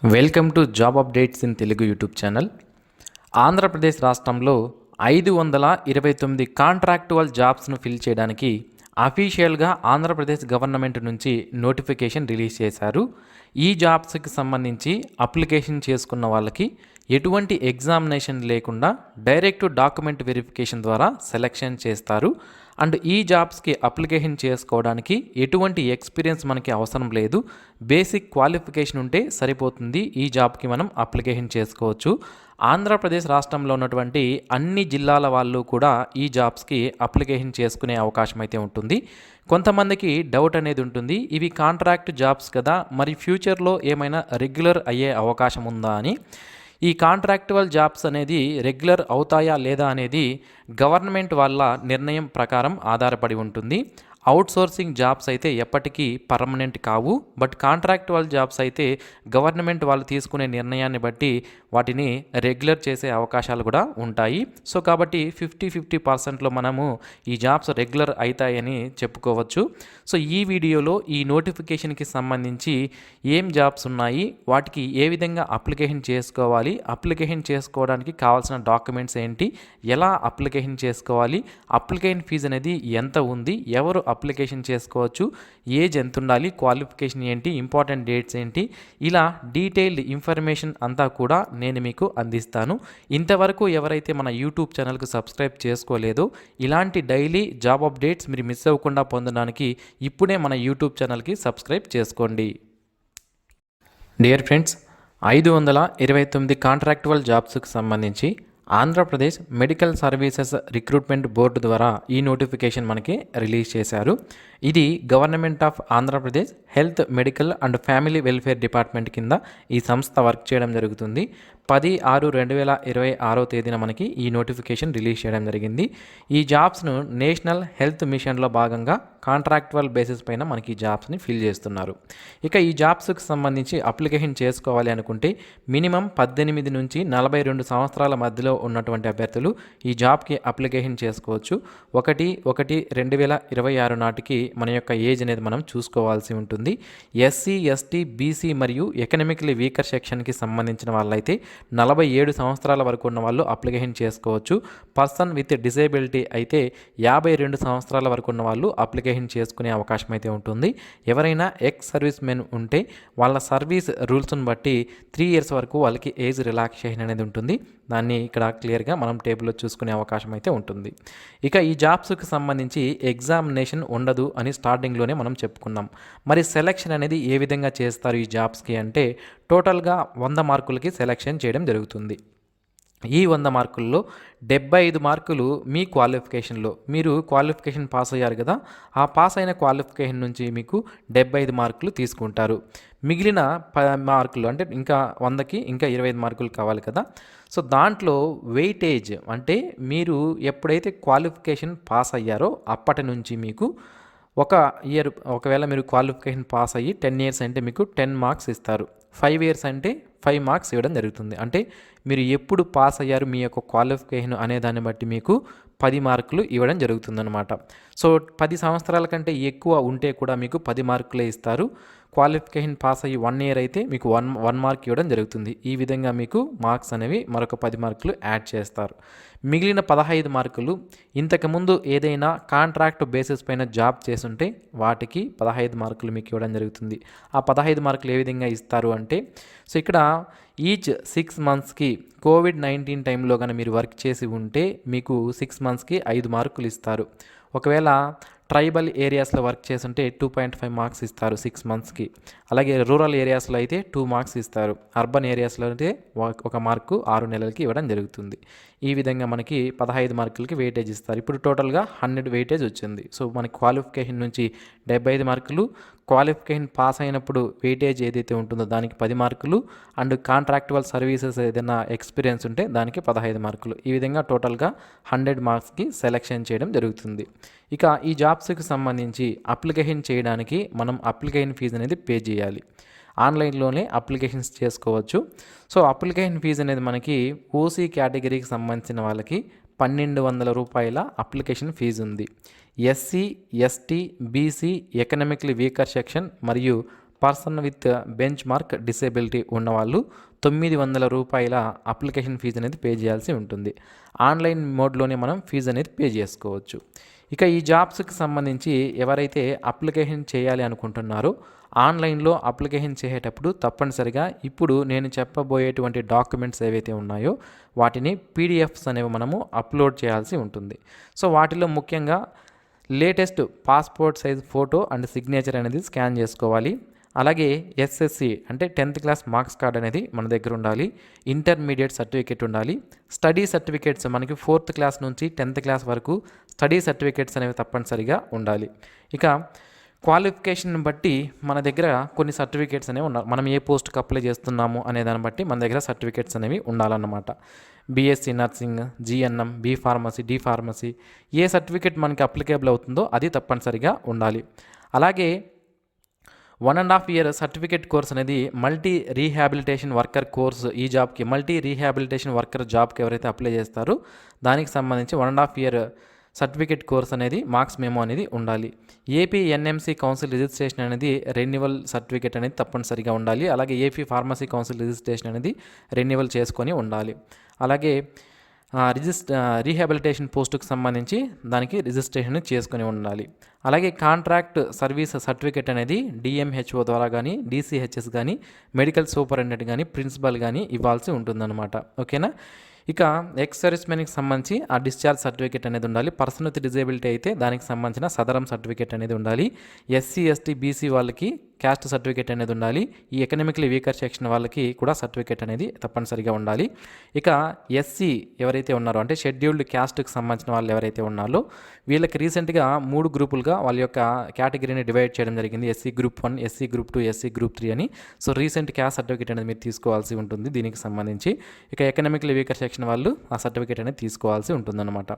Welcome to job updates in Telugu YouTube channel. Andhra Pradesh రాష్ట్రంలో 529 contractual జాబ్స్ను fill చేయడానికి అఫీషియల్గా ఆంధ్రప్రదేశ్ గవర్నమెంట్ నుంచి నోటిఫికేషన్ రిలీజ్ చేశారు. ఈ జాబ్స్కి సంబంధించి అప్లికేషన్ చేసుకున్న వాళ్ళకి ఎటువంటి ఎగ్జామినేషన్ లేకుండా డైరెక్ట్ డాక్యుమెంట్ వెరిఫికేషన్ ద్వారా సెలెక్షన్ చేస్తారు. అండ్ ఈ జాబ్స్కి అప్లికేషన్ చేసుకోవడానికి ఎటువంటి ఎక్స్పీరియన్స్ మనకి అవసరం లేదు. బేసిక్ క్వాలిఫికేషన్ ఉంటే సరిపోతుంది. ఈ జాబ్కి మనం అప్లికేషన్ చేసుకోవచ్చు. ఆంధ్రప్రదేశ్ రాష్ట్రంలో ఉన్నటువంటి అన్ని జిల్లాల వాళ్ళు కూడా ఈ జాబ్స్కి అప్లికేషన్ చేసుకునే అవకాశం అయితే ఉంటుంది. కొంతమందికి డౌట్ అనేది ఉంటుంది, ఇవి కాంట్రాక్ట్ జాబ్స్ కదా, మరి ఫ్యూచర్లో ఏమైనా రెగ్యులర్ అయ్యే అవకాశం ఉందా అని. ఈ కాంట్రాక్టువల్ జాబ్స్ అనేది రెగ్యులర్ అవుతాయా లేదా అనేది గవర్నమెంట్ వాళ్ళ నిర్ణయం ప్రకారం ఆధారపడి ఉంటుంది. అవుట్సోర్సింగ్ జాబ్స్ అయితే ఎప్పటికీ పర్మనెంట్ కావు. బట్ కాంట్రాక్టువల్ జాబ్స్ అయితే గవర్నమెంట్ వాళ్ళు తీసుకునే నిర్ణయాన్ని బట్టి వాటిని రెగ్యులర్ చేసే అవకాశాలు కూడా ఉంటాయి. సో కాబట్టి 50-50% మనము ఈ జాబ్స్ రెగ్యులర్ అవుతాయని చెప్పుకోవచ్చు. సో ఈ వీడియోలో ఈ నోటిఫికేషన్కి సంబంధించి ఏం జాబ్స్ ఉన్నాయి, వాటికి ఏ విధంగా అప్లికేషన్ చేసుకోవాలి, అప్లికేషన్ చేసుకోవడానికి కావాల్సిన డాక్యుమెంట్స్ ఏంటి, ఎలా అప్లికేషన్ చేసుకోవాలి, అప్లికేషన్ ఫీజు అనేది ఎంత ఉంది, ఎవరు అప్లికేషన్ చేసుకోవచ్చు, ఏజ్ ఎంత ఉండాలి, క్వాలిఫికేషన్ ఏంటి, ఇంపార్టెంట్ డేట్స్ ఏంటి, ఇలా డీటెయిల్డ్ ఇన్ఫర్మేషన్ అంతా కూడా నేను మీకు అందిస్తాను. ఇంతవరకు ఎవరైతే మన యూట్యూబ్ ఛానల్కి సబ్స్క్రైబ్ చేసుకోలేదో ఇలాంటి డైలీ జాబ్ అప్డేట్స్ మీరు మిస్ అవ్వకుండా పొందడానికి ఇప్పుడే మన యూట్యూబ్ ఛానల్కి సబ్స్క్రైబ్ చేసుకోండి. డియర్ ఫ్రెండ్స్, 529 కాంట్రాక్టువల్ జాబ్స్కి సంబంధించి Andhra Pradesh medical services recruitment board ద్వారా ఈ నోటిఫికేషన్ మనకి రిలీజ్ చేశారు. ఇది government of Andhra Pradesh health, medical and family welfare department కింద ఈ సంస్థ వర్క్ చేయడం జరుగుతుంది. 10/6/2026 తేదీన మనకి ఈ నోటిఫికేషన్ రిలీజ్ చేయడం జరిగింది. ఈ జాబ్స్ను నేషనల్ హెల్త్ మిషన్లో భాగంగా కాంట్రాక్టువల్ బేసిస్ పైన మనకి ఈ జాబ్స్ని ఫిల్ చేస్తున్నారు. ఇక ఈ జాబ్స్కి సంబంధించి అప్లికేషన్ చేసుకోవాలి అనుకుంటే మినిమం 18 నుంచి 42 సంవత్సరాల మధ్యలో ఉన్నటువంటి అభ్యర్థులు ఈ జాబ్కి అప్లికేషన్ చేసుకోవచ్చు. 1/1/2026 నాటికి మన యొక్క ఏజ్ అనేది మనం చూసుకోవాల్సి ఉంటుంది. ఎస్సీ, ఎస్టీ, బీసీ మరియు ఎకనామికలీ వీకర్ సెక్షన్కి సంబంధించిన వాళ్ళైతే 47 సంవత్సరాల వరకు ఉన్న వాళ్ళు అప్లికేషన్ చేసుకోవచ్చు. పర్సన్ విత్ డిసేబిలిటీ అయితే 52 సంవత్సరాల వరకు ఉన్న వాళ్ళు అప్లికేషన్ చేసుకునే అవకాశం అయితే ఉంటుంది. ఎవరైనా ఎక్స్ సర్వీస్ మెన్ ఉంటే వాళ్ళ సర్వీస్ రూల్స్ని బట్టి 3 ఇయర్స్ వరకు వాళ్ళకి ఏజ్ రిలాక్సేషన్ అనేది ఉంటుంది. దాన్ని ఇక్కడ క్లియర్గా మనం టేబుల్లో చూసుకునే అవకాశం అయితే ఉంటుంది. ఇక ఈ జాబ్స్కి సంబంధించి ఎగ్జామినేషన్ ఉండదు అని స్టార్టింగ్లోనే మనం చెప్పుకున్నాం. మరి సెలెక్షన్ అనేది ఏ విధంగా చేస్తారు ఈ జాబ్స్కి అంటే టోటల్గా 100 మార్కులకి సెలెక్షన్ చేయడం జరుగుతుంది. ఈ 100 మార్కుల్లో 75 మార్కులు మీ క్వాలిఫికేషన్లో, మీరు క్వాలిఫికేషన్ పాస్ అయ్యారు కదా, ఆ పాస్ అయిన క్వాలిఫికేషన్ నుంచి మీకు 75 మార్కులు తీసుకుంటారు. మిగిలిన 10 మార్కులు అంటే ఇంకా 100కి ఇంకా 25 మార్కులు కావాలి కదా. సో దాంట్లో వెయిటేజ్ అంటే మీరు ఎప్పుడైతే క్వాలిఫికేషన్ పాస్ అయ్యారో అప్పటి నుంచి మీకు ఒక ఇయర్, ఒకవేళ మీరు క్వాలిఫికేషన్ పాస్ అయ్యి 10 ఇయర్స్ అంటే మీకు 10 మార్క్స్ ఇస్తారు. 5 ఇయర్స్ అంటే 5 మార్క్స్ ఇవ్వడం జరుగుతుంది. అంటే మీరు ఎప్పుడు పాస్ అయ్యారు మీ యొక్క క్వాలిఫికేషన్ అనే దాన్ని బట్టి మీకు 10 మార్కులు ఇవ్వడం జరుగుతుందన్నమాట. సో 10 సంవత్సరాల కంటే ఎక్కువ ఉంటే కూడా మీకు 10 మార్కులే ఇస్తారు. క్వాలిఫికేషన్ పాస్ అయ్యి 1 ఇయర్ అయితే మీకు 1 మార్క్ ఇవ్వడం జరుగుతుంది. ఈ విధంగా మీకు మార్క్స్ అనేవి మరొక 10 మార్కులు యాడ్ చేస్తారు. మిగిలిన 15 మార్కులు ఇంతకుముందు ఏదైనా కాంట్రాక్ట్ బేసిస్ పైన జాబ్ చేస్తుంటే వాటికి 15 మార్కులు మీకు ఇవ్వడం జరుగుతుంది. ఆ 15 మార్కులు ఏ విధంగా ఇస్తారు అంటే, సో ఇక్కడ ఈచ్ 6 మంత్స్కి కోవిడ్-19 టైంలో కానీ మీరు వర్క్ చేసి ఉంటే మీకు 6 మంత్స్కి 5 మార్కులు ఇస్తారు. ఒకవేళ ట్రైబల్ ఏరియాస్లో వర్క్ చేస్తుంటే 2.5 మార్క్స్ ఇస్తారు 6 మంత్స్కి. అలాగే రూరల్ ఏరియాస్లో అయితే 2 మార్క్స్ ఇస్తారు. అర్బన్ ఏరియాస్లో అయితే 1 మార్కు 6 నెలలకి ఇవ్వడం జరుగుతుంది. ఈ విధంగా మనకి 15 మార్కులకి వెయిటేజ్ ఇస్తారు. ఇప్పుడు టోటల్గా 100 వెయిటేజ్ వచ్చింది. సో మనకి క్వాలిఫికేషన్ నుంచి 75 మార్కులు, క్వాలిఫికేషన్ పాస్ అయినప్పుడు వెయిటేజ్ ఏదైతే ఉంటుందో దానికి 10 మార్కులు, అండ్ కాంట్రాక్టువల్ సర్వీసెస్ ఏదైనా ఎక్స్పీరియన్స్ ఉంటే దానికి 15 మార్కులు. ఈ విధంగా టోటల్గా 100 మార్క్స్కి సెలెక్షన్ చేయడం జరుగుతుంది. ఇక ఈ జాబ్స్కి సంబంధించి అప్లికేషన్ చేయడానికి మనం అప్లికేషన్ ఫీజు అనేది పే చేయాలి. ఆన్లైన్లోనే అప్లికేషన్స్ చేసుకోవచ్చు. సో అప్లికేషన్ ఫీజు అనేది మనకి ఓసీ కేటగిరీకి సంబంధించిన వాళ్ళకి 1200 రూపాయల అప్లికేషన్ ఫీజు ఉంది. SC, ST, BC, economically weaker section మరియు person with benchmark disability ఉన్నవాళ్ళు 900 రూపాయల అప్లికేషన్ ఫీజు అనేది పే చేయాల్సి ఉంటుంది. ఆన్లైన్ మోడ్లోనే మనం ఫీజు అనేది పే చేసుకోవచ్చు. ఇక ఈ జాబ్స్కి సంబంధించి ఎవరైతే అప్లికేషన్ చేయాలి అనుకుంటున్నారో ఆన్లైన్లో అప్లికేషన్ చేసేటప్పుడు తప్పనిసరిగా ఇప్పుడు నేను చెప్పబోయేటువంటి డాక్యుమెంట్స్ ఏవైతే ఉన్నాయో వాటిని పీడిఎఫ్స్ అనేవి మనము అప్లోడ్ చేయాల్సి ఉంటుంది. సో వాటిలో ముఖ్యంగా latest passport size photo and signature అనేది స్కాన్ చేసుకోవాలి. అలాగే ఎస్ఎస్సి అంటే 10th క్లాస్ మార్క్స్ కార్డ్ అనేది మన దగ్గర ఉండాలి. ఇంటర్మీడియట్ సర్టిఫికేట్ ఉండాలి. స్టడీ సర్టిఫికేట్స్ మనకి 4th క్లాస్ నుంచి 10th క్లాస్ వరకు స్టడీ సర్టిఫికేట్స్ అనేవి తప్పనిసరిగా ఉండాలి. ఇక క్వాలిఫికేషన్ బట్టి మన దగ్గర కొన్ని సర్టిఫికేట్స్ అనేవి ఉన్నాయి. మనం ఏ పోస్ట్కి అప్లై చేస్తున్నాము అనే దాన్ని బట్టి మన దగ్గర సర్టిఫికేట్స్ అనేవి ఉండాలన్నమాట. BSc nursing, GNM, B pharmacy, D pharmacy ఏ సర్టిఫికేట్ మనకి అప్లికేబుల్ అవుతుందో అది తప్పనిసరిగా ఉండాలి. అలాగే 1.5 year సర్టిఫికేట్ కోర్స్ అనేది మల్టీ రీహాబిలిటేషన్ వర్కర్ కోర్స్. ఈ జాబ్కి మల్టీ రీహాబిలిటేషన్ వర్కర్ జాబ్కి ఎవరైతే అప్లై చేస్తారో దానికి సంబంధించి 1.5 year సర్టిఫికేట్ కోర్స్ అనేది మార్క్స్ మెమో అనేది ఉండాలి. ఏపీ ఎన్ఎంసీ కౌన్సిల్ రిజిస్ట్రేషన్ అనేది రెన్యువల్ సర్టిఫికేట్ అనేది తప్పనిసరిగా ఉండాలి. అలాగే ఏపీ ఫార్మసీ కౌన్సిల్ రిజిస్ట్రేషన్ అనేది రెన్యువల్ చేసుకొని ఉండాలి. అలాగే రీహాబిలిటేషన్ పోస్టుకు సంబంధించి దానికి రిజిస్ట్రేషన్ చేసుకొని ఉండాలి. అలాగే కాంట్రాక్ట్ సర్వీస్ సర్టిఫికేట్ అనేది డిఎంహెచ్ఓ ద్వారా కానీ, డిసిహెచ్ఎస్ కానీ, మెడికల్ సూపరింటెండెంట్ కానీ, ప్రిన్సిపల్ కానీ ఇవ్వాల్సి ఉంటుందన్నమాట. ఓకేనా. ఇక ఎక్స్ సర్వీస్మెన్కి సంబంధించి ఆ డిశ్చార్జ్ సర్టిఫికేట్ అనేది ఉండాలి. పర్సన్ విత్ డిజేబిలిటీ అయితే దానికి సంబంధించిన సదరం సర్టిఫికేట్ అనేది ఉండాలి. ఎస్సీ, ఎస్టీ, బీసీ వాళ్ళకి క్యాస్ట్ సర్టిఫికేట్ అనేది ఉండాలి. ఈ ఎకనామికలీ వీకర్ సెక్షన్ వాళ్ళకి కూడా సర్టిఫికేట్ అనేది తప్పనిసరిగా ఉండాలి. ఇక ఎస్సీ ఎవరైతే ఉన్నారో అంటే షెడ్యూల్డ్ క్యాస్ట్కి సంబంధించిన వాళ్ళు ఎవరైతే ఉన్నారో వీళ్ళకి రీసెంట్గా 3 గ్రూపులుగా వాళ్ళ యొక్క కేటగిరీని డివైడ్ చేయడం జరిగింది. SC group 1, SC group 2, SC group 3 అని. సో రీసెంట్ క్యాస్ట్ సర్టిఫికేట్ అనేది మీరు తీసుకోవాల్సి ఉంటుంది దీనికి సంబంధించి. ఇక ఎకనామికలీ వీకర్ సెక్షన్ వాళ్ళు ఆ సర్టిఫికేట్ అనేది తీసుకోవాల్సి ఉంటుందన్నమాట.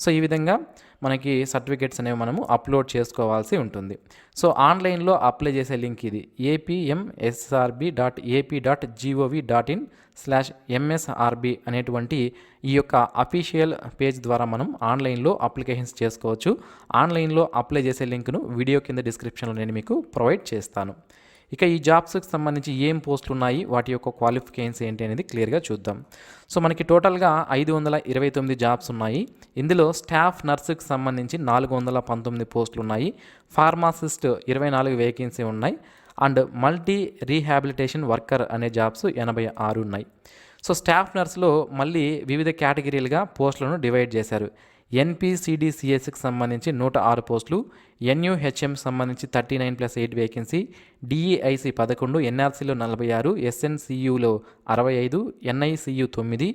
సో ఈ విధంగా మనకి సర్టిఫికేట్స్ అనేవి మనము అప్లోడ్ చేసుకోవాల్సి ఉంటుంది. సో ఆన్లైన్లో అప్లై చేసే లింక్ ఇది apmsrb.ap.gov.in/msrb అనేటువంటి ఈ యొక్క అఫీషియల్ పేజ్ ద్వారా మనం ఆన్లైన్లో అప్లికేషన్స్ చేసుకోవచ్చు. ఆన్లైన్లో అప్లై చేసే లింక్ను వీడియో కింద డిస్క్రిప్షన్లో నేను మీకు ప్రొవైడ్ చేస్తాను. ఇక ఈ జాబ్స్కి సంబంధించి ఏం పోస్టులు ఉన్నాయి, వాటి యొక్క క్వాలిఫికేషన్స్ ఏంటి అనేది క్లియర్గా చూద్దాం. సో మనకి టోటల్గా 529 జాబ్స్ ఉన్నాయి. ఇందులో స్టాఫ్ నర్సుకి సంబంధించి 419 పోస్టులు ఉన్నాయి. ఫార్మాసిస్ట్ 24 వేకెన్సీ ఉన్నాయి. అండ్ మల్టీ రీహాబిలిటేషన్ వర్కర్ అనే జాబ్స్ 86 ఉన్నాయి. సో స్టాఫ్ నర్సులో మళ్ళీ వివిధ కేటగిరీలుగా పోస్టులను డివైడ్ చేశారు. ఎన్పిసిడిసిఎస్కి సంబంధించి 106 పోస్టులు, ఎన్యుహెచ్ఎం సంబంధించి 39+8 వేకెన్సీ, డిఈఐసి 11, ఎన్ఆర్సీలో 46, ఎస్ఎన్సియులో 65, ఎన్ఐసియు 9,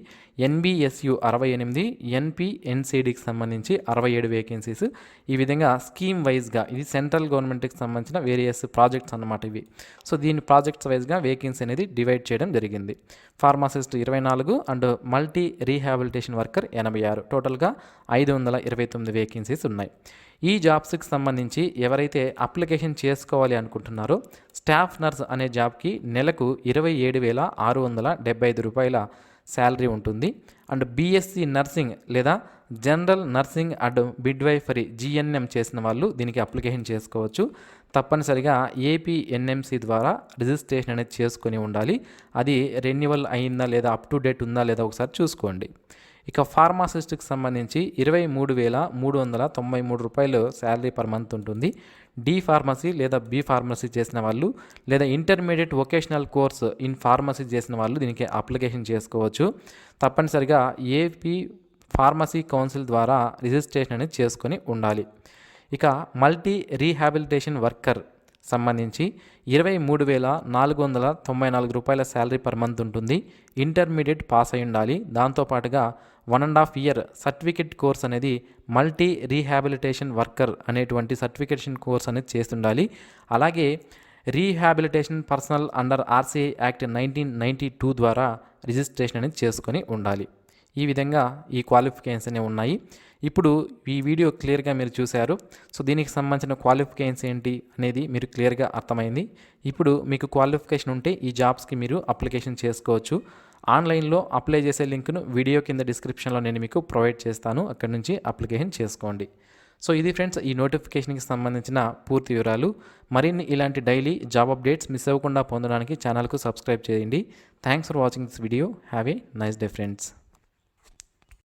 ఎన్బిఎస్యు 68, ఎన్పిఎన్సిడికి సంబంధించి 67 వేకెన్సీస్. ఈ విధంగా స్కీమ్ వైజ్గా ఇది సెంట్రల్ గవర్నమెంట్కి సంబంధించిన వేరియస్ ప్రాజెక్ట్స్ అన్నమాట ఇవి. సో దీని ప్రాజెక్ట్స్ వైజ్గా వేకెన్సీ అనేది డివైడ్ చేయడం జరిగింది. Pharmacist 24 and multi rehabilitation worker 86, టోటల్గా 529 వేకెన్సీస్ ఉన్నాయి. ఈ జాబ్స్కి సంబంధించి ఎవరైతే అప్లికేషన్ చేసుకోవాలి అనుకుంటున్నారో స్టాఫ్ నర్స్ అనే జాబ్కి నెలకు 27,675 రూపాయల శాలరీ ఉంటుంది. అండ్ బీఎస్సీ నర్సింగ్ లేదా general nursing and midwifery GNM చేసిన వాళ్ళు దీనికి అప్లికేషన్ చేసుకోవచ్చు. తప్పనిసరిగా ఏపీ ఎన్ఎంసీ ద్వారా రిజిస్ట్రేషన్ అనేది చేసుకొని ఉండాలి. అది రెన్యువల్ అయిందా లేదా, అప్ టు డేట్ ఉందా లేదా ఒకసారి చూసుకోండి. ఇక ఫార్మాసిస్ట్కి సంబంధించి 23,393 రూపాయలు శాలరీ పర్ మంత్ ఉంటుంది. డి ఫార్మసీ లేదా బి ఫార్మసీ చేసిన వాళ్ళు లేదా intermediate vocational course in pharmacy చేసిన వాళ్ళు దీనికి అప్లికేషన్ చేసుకోవచ్చు. తప్పనిసరిగా ఏపీ ఫార్మసీ కౌన్సిల్ ద్వారా రిజిస్ట్రేషన్ అనేది చేసుకొని ఉండాలి. ఇక మల్టీ రీహాబిలిటేషన్ వర్కర్ సంబంధించి 23,494 రూపాయల శాలరీ పర్ మంత్ ఉంటుంది. ఇంటర్మీడియట్ పాస్ అయి ఉండాలి. దాంతోపాటుగా 1.5 year సర్టిఫికేట్ కోర్స్ అనేది మల్టీ రీహాబిలిటేషన్ వర్కర్ అనేటువంటి సర్టిఫికేషన్ కోర్స్ అనేది చేస్తుండాలి. అలాగే rehabilitation personal under RCI act 1992 ద్వారా రిజిస్ట్రేషన్ అనేది చేసుకొని ఉండాలి. ఈ విధంగా ఈ క్వాలిఫికేషన్స్ అనేవి ఉన్నాయి. ఇప్పుడు ఈ వీడియో క్లియర్గా మీరు చూశారు. సో దీనికి సంబంధించిన క్వాలిఫికేషన్స్ ఏంటి అనేది మీరు క్లియర్గా అర్థమైంది. ఇప్పుడు మీకు క్వాలిఫికేషన్ ఉంటే ఈ జాబ్స్కి మీరు అప్లికేషన్ చేసుకోవచ్చు. ఆన్లైన్లో అప్లై చేసే లింక్ను వీడియో కింద డిస్క్రిప్షన్లో నేను మీకు ప్రొవైడ్ చేస్తాను. అక్కడి నుంచి అప్లికేషన్ చేసుకోండి. సో ఇది ఫ్రెండ్స్ ఈ నోటిఫికేషన్కి సంబంధించిన పూర్తి వివరాలు. మరిన్ని ఇలాంటి డైలీ జాబ్ అప్డేట్స్ మిస్ అవ్వకుండా పొందడానికి ఛానల్కు సబ్స్క్రైబ్ చేయండి. Thanks for watching this video. Have a nice day friends.